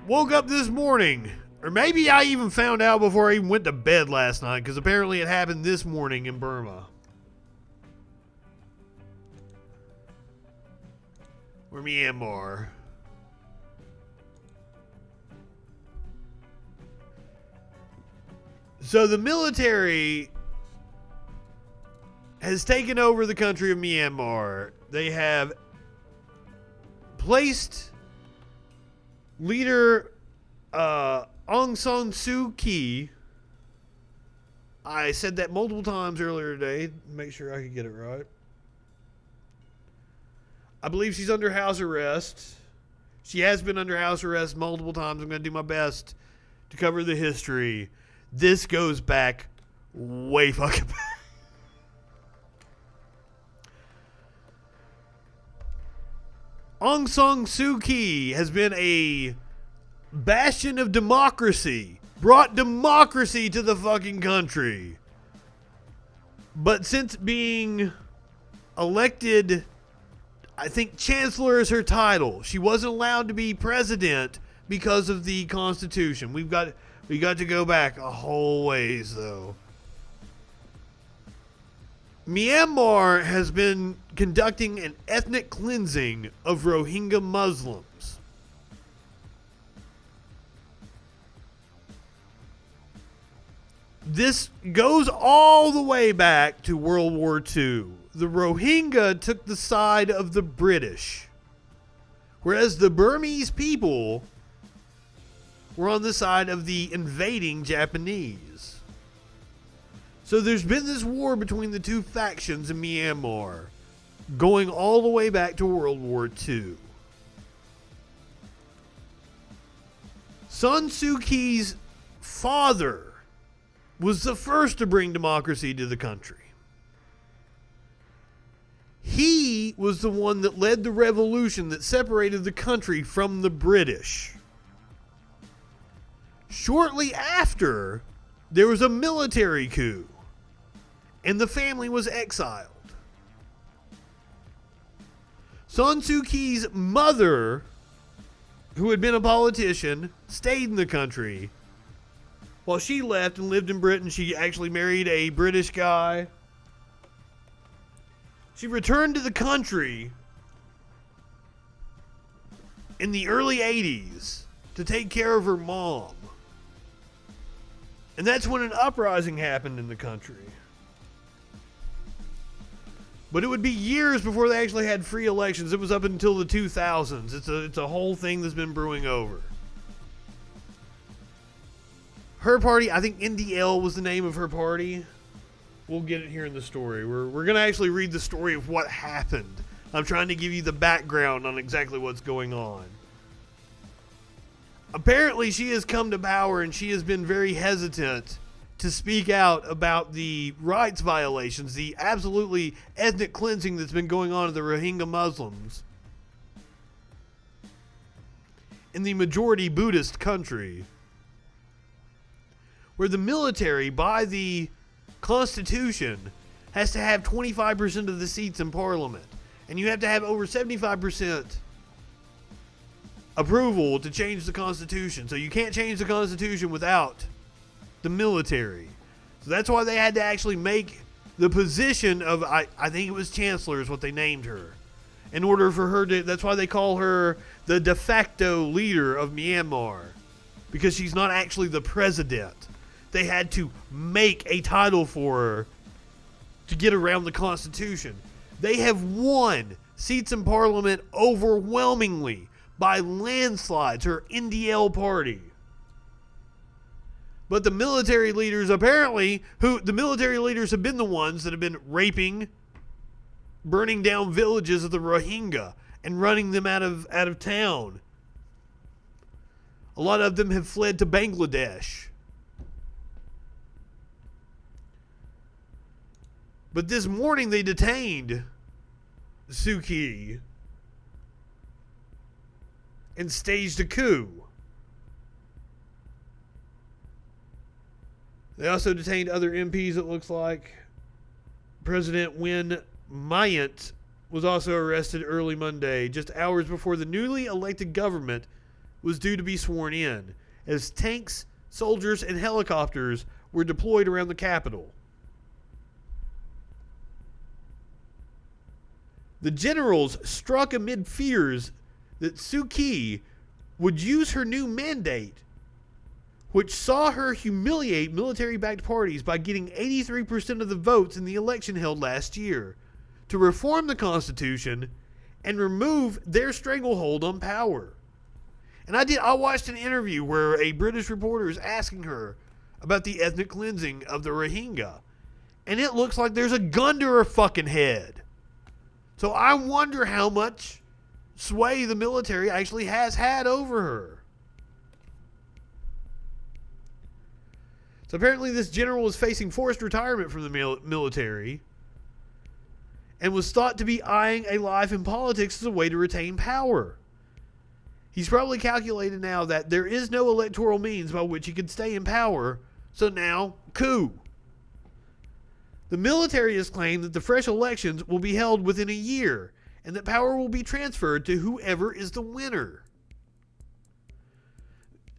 woke up this morning, or maybe I even found out before I even went to bed last night, because apparently it happened this morning in Burma. Or Myanmar. So the military has taken over the country of Myanmar. They have placed leader Aung San Suu Kyi. I said that multiple times earlier today. Make sure I could get it right. I believe she's under house arrest. She has been under house arrest multiple times. I'm going to do my best to cover the history. This goes back way fucking back. Aung San Suu Kyi has been a bastion of democracy. Brought democracy to the fucking country. But since being elected, I think chancellor is her title. She wasn't allowed to be president because of the Constitution. We got to go back a whole ways, though. Myanmar has been conducting an ethnic cleansing of Rohingya Muslims. This goes all the way back to World War II. The Rohingya took the side of the British, whereas the Burmese people were on the side of the invading Japanese. So there's been this war between the two factions in Myanmar, going all the way back to World War II. San Suu Kyi's father was the first to bring democracy to the country. He was the one that led the revolution that separated the country from the British. Shortly after, there was a military coup, and the family was exiled. San Suu Kyi's mother, who had been a politician, stayed in the country. While she left and lived in Britain, she actually married a British guy. She returned to the country in the early 80s to take care of her mom. And that's when an uprising happened in the country. But it would be years before they actually had free elections. It was up until the 2000s. It's a whole thing that's been brewing over. Her party, I think NDL was the name of her party. We'll get it here in the story. We're going to actually read the story of what happened. I'm trying to give you the background on exactly what's going on. Apparently, she has come to power and she has been very hesitant to speak out about the rights violations, the absolutely ethnic cleansing that's been going on of the Rohingya Muslims in the majority Buddhist country, where the military, by the Constitution, has to have 25% of the seats in Parliament. And you have to have over 75% approval to change the Constitution. So you can't change the Constitution without the military. So that's why they had to actually make the position of, I think it was Chancellor is what they named her. In order for her to, that's why they call her the de facto leader of Myanmar. Because she's not actually the president. They had to make a title for her to get around the Constitution. They have won seats in Parliament overwhelmingly by landslides, her NDL party. But the military leaders apparently, the military leaders have been the ones that have been raping, burning down villages of the Rohingya and running them out of town. A lot of them have fled to Bangladesh. But this morning they detained Suu Kyi and staged a coup. They also detained other MPs, it looks like. President Win Myint was also arrested early Monday, just hours before the newly elected government was due to be sworn in, as tanks, soldiers, and helicopters were deployed around the capital. The generals struck amid fears that Suu Kyi would use her new mandate, which saw her humiliate military-backed parties by getting 83% of the votes in the election held last year, to reform the Constitution and remove their stranglehold on power. And I watched an interview where a British reporter is asking her about the ethnic cleansing of the Rohingya, and it looks like there's a gun to her fucking head. So I wonder how much sway the military actually has had over her. So apparently this general was facing forced retirement from the military and was thought to be eyeing a life in politics as a way to retain power. He's probably calculated now that there is no electoral means by which he could stay in power, so now, coup. The military has claimed that the fresh elections will be held within a year and that power will be transferred to whoever is the winner.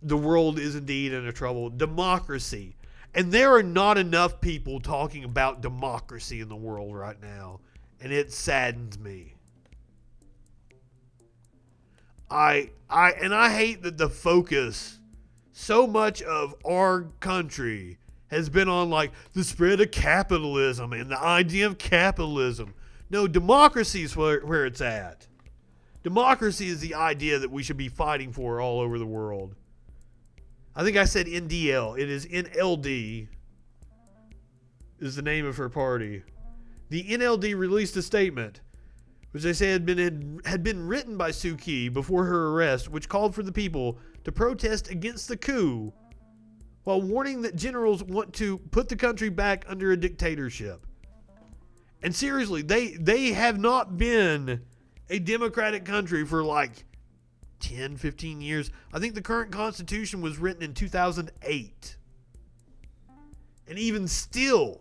The world is indeed in a trouble. Democracy. And there are not enough people talking about democracy in the world right now, and it saddens me. I hate that the focus so much of our country has been on like the spread of capitalism and the idea of capitalism. No, democracy is where it's at. Democracy is the idea that we should be fighting for all over the world. I think I said NDL. It is NLD is the name of her party. The NLD released a statement, which they say had been written by Suu Kyi before her arrest, which called for the people to protest against the coup, while warning that generals want to put the country back under a dictatorship. And seriously, they have not been a democratic country for like 10, 15 years. I think the current constitution was written in 2008. And even still,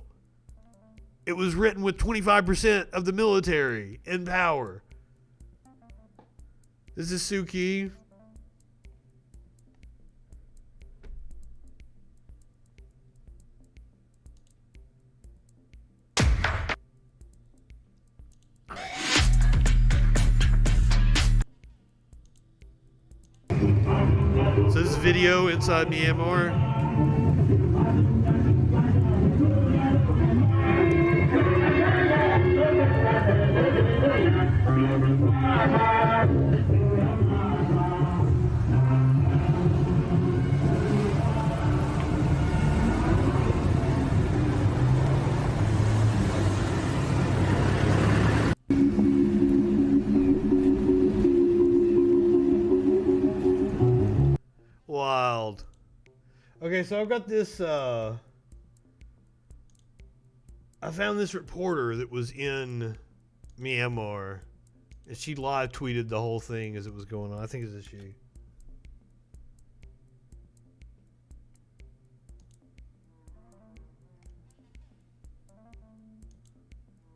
it was written with 25% of the military in power. This is Suu Kyi. So this is video inside Myanmar. Wild. Okay, so I've got this, I found this reporter that was in Myanmar, and she live tweeted the whole thing as it was going on. I think it's she.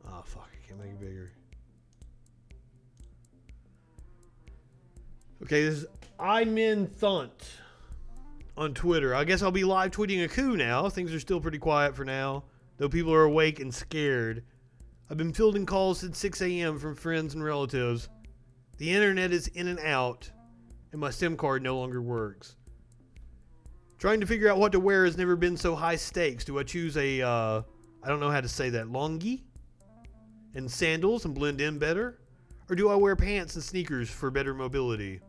Oh, fuck, I can't make it bigger. Okay, this is Imin Thunt on Twitter. I guess I'll be live tweeting a coup now. Things are still pretty quiet for now, though people are awake and scared. I've been fielding calls since 6 a.m. from friends and relatives. The internet is in and out, and my SIM card no longer works. Trying to figure out what to wear has never been so high stakes. Do I choose a, I don't know how to say that, longi and sandals and blend in better? Or do I wear pants and sneakers for better mobility?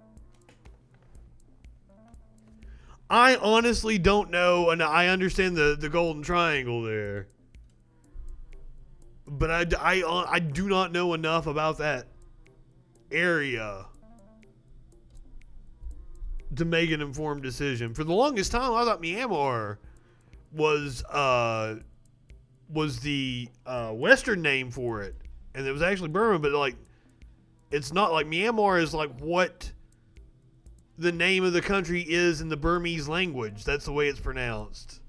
I honestly don't know, and I understand the golden triangle there. But I do not know enough about that area to make an informed decision. For the longest time, I thought Myanmar was the Western name for it, and it was actually Burma. But like, it's not. Like Myanmar is like what the name of the country is in the Burmese language. That's the way it's pronounced.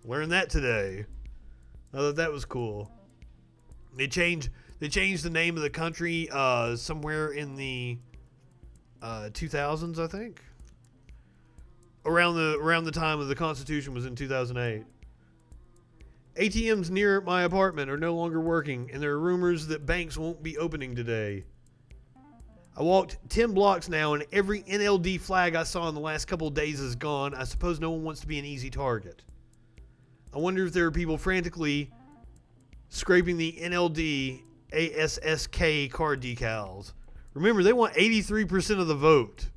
Learned that today. I thought that was cool. They changed the name of the country somewhere in the 2000s, I think. around the time of the Constitution was in 2008. ATMs near my apartment are no longer working, and there are rumors that banks won't be opening today. I walked 10 blocks now, and every NLD flag I saw in the last couple of days is gone. I suppose no one wants to be an easy target. I wonder if there are people frantically scraping the NLD ASSK card decals. Remember, they want 83% of the vote.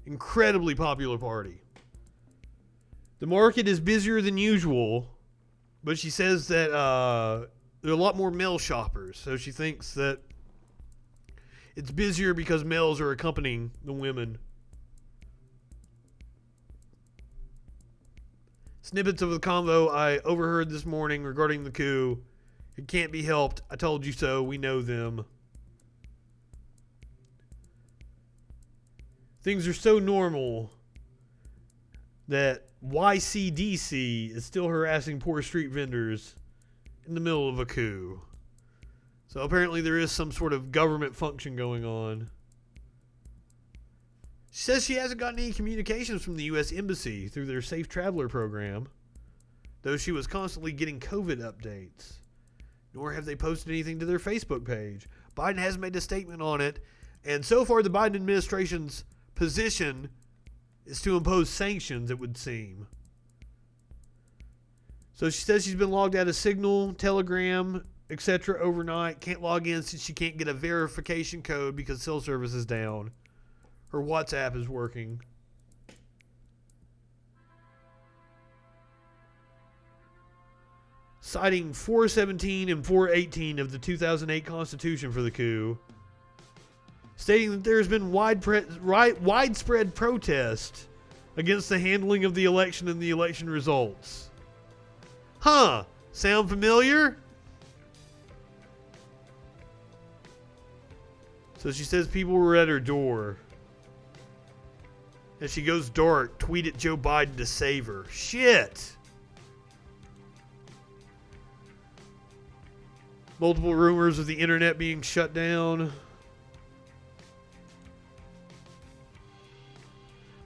Incredibly popular party. The market is busier than usual, but she says that there are a lot more male shoppers. So she thinks that it's busier because males are accompanying the women. Snippets of the convo I overheard this morning regarding the coup. It can't be helped. I told you so. We know them. Things are so normal that YCDC is still harassing poor street vendors in the middle of a coup. So apparently there is some sort of government function going on. She says she hasn't gotten any communications from the U.S. Embassy through their Safe Traveler program, though she was constantly getting COVID updates. Nor have they posted anything to their Facebook page. Biden hasn't made a statement on it, and so far the Biden administration's position is to impose sanctions, it would seem. So she says she's been logged out of Signal, Telegram, etc. overnight. Can't log in since she can't get a verification code because cell service is down. Her WhatsApp is working. Citing 417 and 418 of the 2008 Constitution for the coup, stating that there's been widespread protest against the handling of the election and the election results. Huh? Sound familiar? So she says people were at her door. As she goes dark, tweet at Joe Biden to save her. Shit! Multiple rumors of the internet being shut down.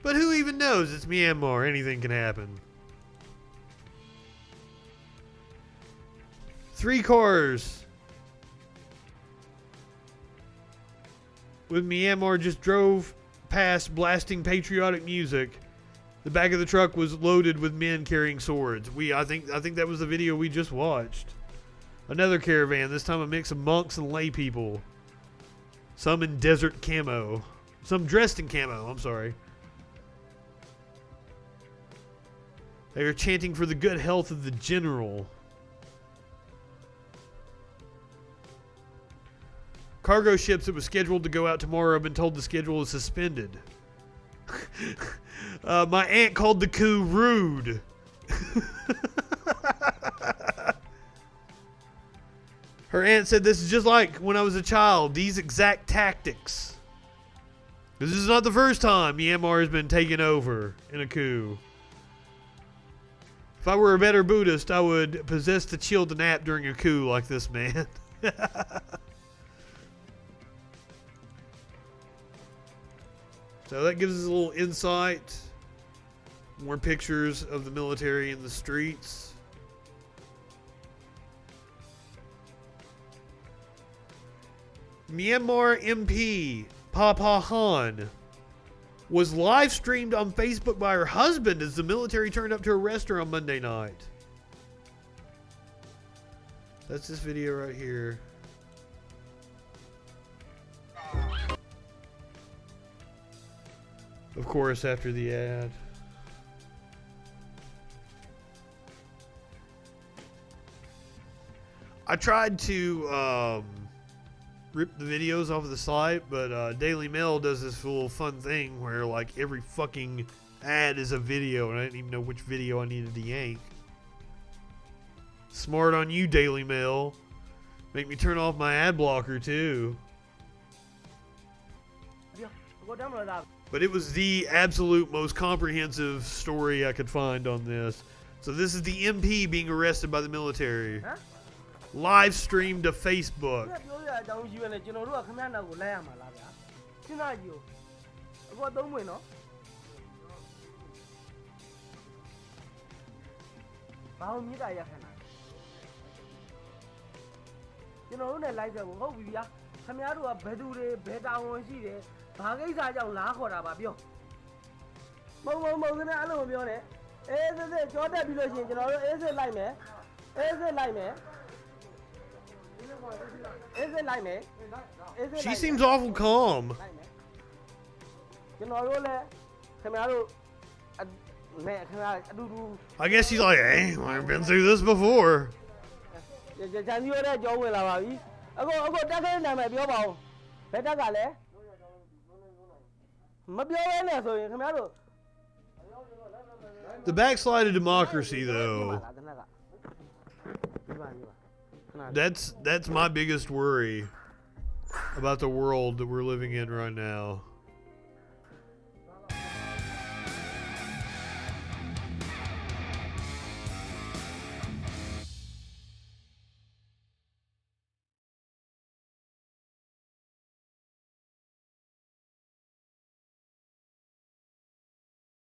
But who even knows? It's Myanmar. Anything can happen. 3 cars with Myanmar just drove past blasting patriotic music. The back of the truck was loaded with men carrying swords. I think that was the video we just watched. Another caravan, this time a mix of monks and lay people. Some in desert camo. Some dressed in camo, I'm sorry. They are chanting for the good health of the general. Cargo ships that was scheduled to go out tomorrow have been told the schedule is suspended. My aunt called the coup rude. Her aunt said this is just like when I was a child. These exact tactics. This is not the first time Myanmar has been taken over in a coup. If I were a better Buddhist, I would possess the chill to nap during a coup like this man. So that gives us a little insight. More pictures of the military in the streets. Myanmar MP Papa Han was live streamed on Facebook by her husband as the military turned up to arrest her on Monday night. That's this video right here. Of course, after the ad. I tried to rip the videos off of the site, but Daily Mail does this little fun thing where like every fucking ad is a video, and I didn't even know which video I needed to yank. Smart on you, Daily Mail. Make me turn off my ad blocker too. But it was the absolute most comprehensive story I could find on this. So this is the MP being arrested by the military. Huh? Live streamed to Facebook. ဘာလို့မြစ်တာရက်ခဏကျွန်တော်တို့နဲ့လိုက်တယ်ဟုတ်ပြီဗျာခင်ဗျားတို့ကဘယ်သူတွေဘယ်တာဝန်ရှိတယ်ဘာကိစ္စကြောင့်လားခေါ်တာပါပြောမုံစနဲ့အဲ့လိုမပြောနဲ့အေးစစ်ကြောတက်ပြီးလို့ရှိရင်ကျွန်တော်တို့အေးစစ်လိုက်မယ်အေးစစ်လိုက်မယ် She seems awful calm. I guess she's like, hey, I've been through this before. The backslide of democracy, though. That's my biggest worry about the world that we're living in right now.